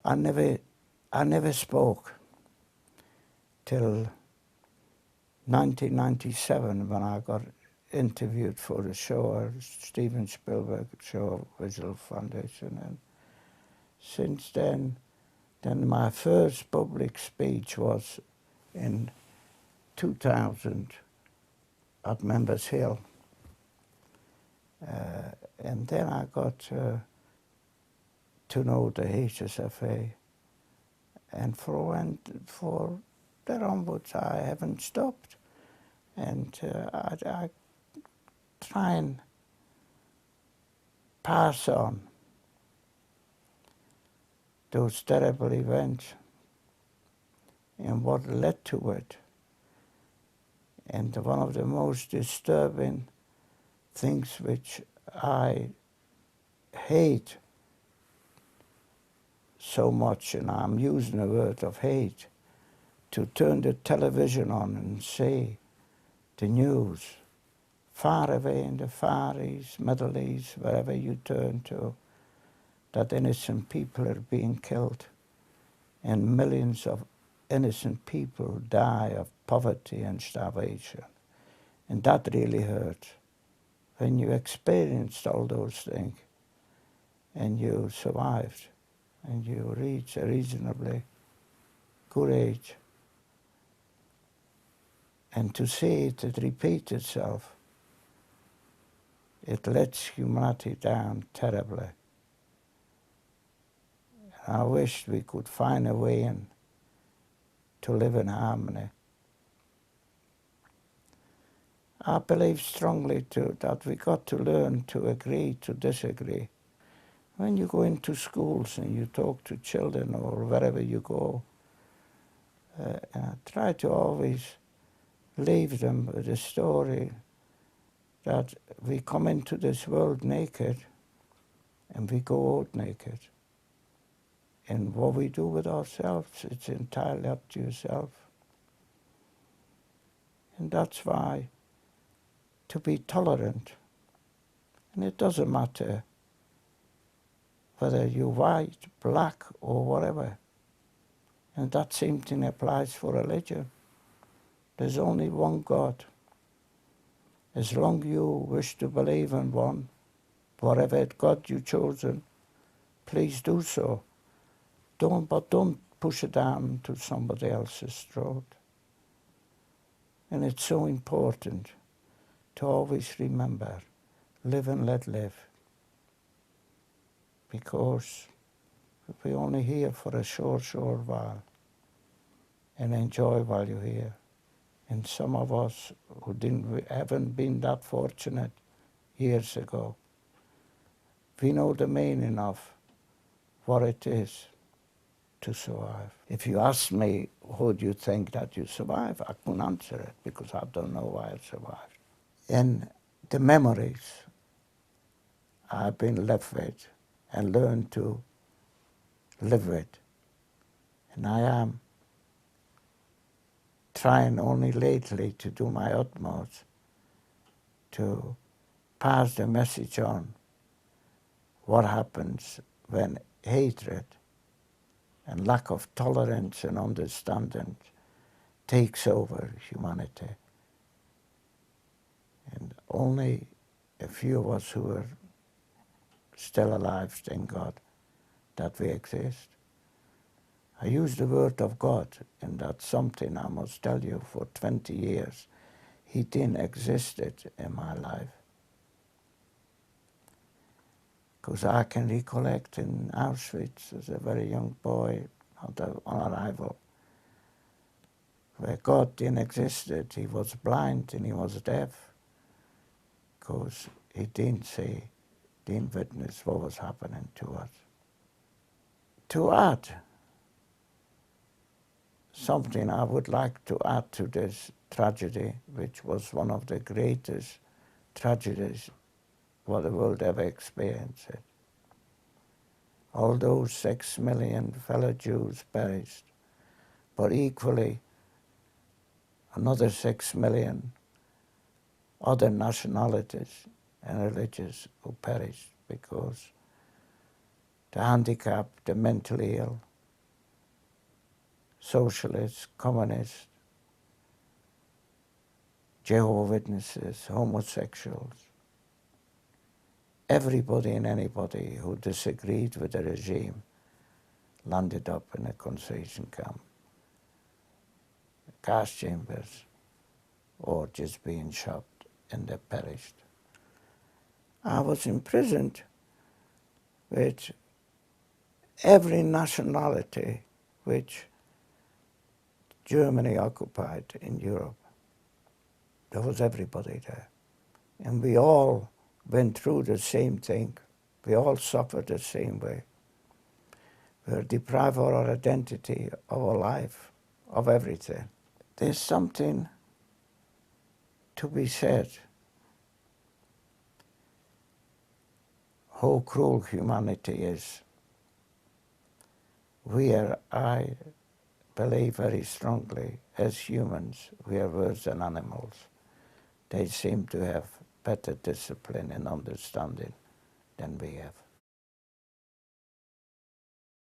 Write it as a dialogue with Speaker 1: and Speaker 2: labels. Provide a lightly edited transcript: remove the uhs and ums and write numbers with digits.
Speaker 1: I never spoke till 1997 when I got interviewed for the show, Steven Spielberg show, Visual Foundation, and since then my first public speech was in 2000 at Members Hill, and then I got to know the HSFA, and for there onwards I haven't stopped, and I try and pass on those terrible events and what led to it. And one of the most disturbing things which I hate so much, and I'm using the word of hate, to turn the television on and see the news far away in the Far East, Middle East, wherever you turn to, that innocent people are being killed and millions of innocent people die of poverty and starvation. And that really hurts. When you experienced all those things and you survived and you reach a reasonably good age, and to see it repeat itself, it lets humanity down terribly. I wish we could find a way to live in harmony. I believe strongly too that we got to learn to agree to disagree. When you go into schools and you talk to children or wherever you go, try to always leave them with a story that we come into this world naked and we go out naked. And what we do with ourselves, it's entirely up to yourself. And that's why to be tolerant, and it doesn't matter whether you're white, black, or whatever. And that same thing applies for religion. There's only one God. As long as you wish to believe in one, whatever God you've chosen, please do so. But don't push it down to somebody else's throat. And it's so important to always remember, live and let live. Because we're only here for a short while, and enjoy while you're here. And some of us who haven't been that fortunate years ago, we know the meaning of what it is to survive. If you ask me, how do you think that you survive? I couldn't answer it because I don't know why I survived. And the memories I've been left with and learned to live with. And I am trying only lately to do my utmost to pass the message on what happens when hatred and lack of tolerance and understanding takes over humanity. And only a few of us who are still alive, thank God, that we exist. I use the word of God, and that's something I must tell you, for 20 years, he didn't exist in my life. Because I can recollect in Auschwitz as a very young boy on arrival, where God didn't exist. He was blind and he was deaf, because he didn't see, didn't witness what was happening to us. To add something I would like to add to this tragedy, which was one of the greatest tragedies what the world ever experienced. All those 6 million fellow Jews perished, but equally another 6 million other nationalities and religions who perished because the handicapped, the mentally ill, socialists, communists, Jehovah's Witnesses, homosexuals, everybody and anybody who disagreed with the regime landed up in a concentration camp, gas chambers, or just being shot, and they perished. I was imprisoned with every nationality which Germany occupied in Europe. There was everybody there. And we all went through the same thing. We all suffered the same way. We were deprived of our identity, of our life, of everything. There's something to be said. How cruel humanity is. I believe very strongly, as humans, we are worse than animals. They seem to have better discipline and understanding than we have.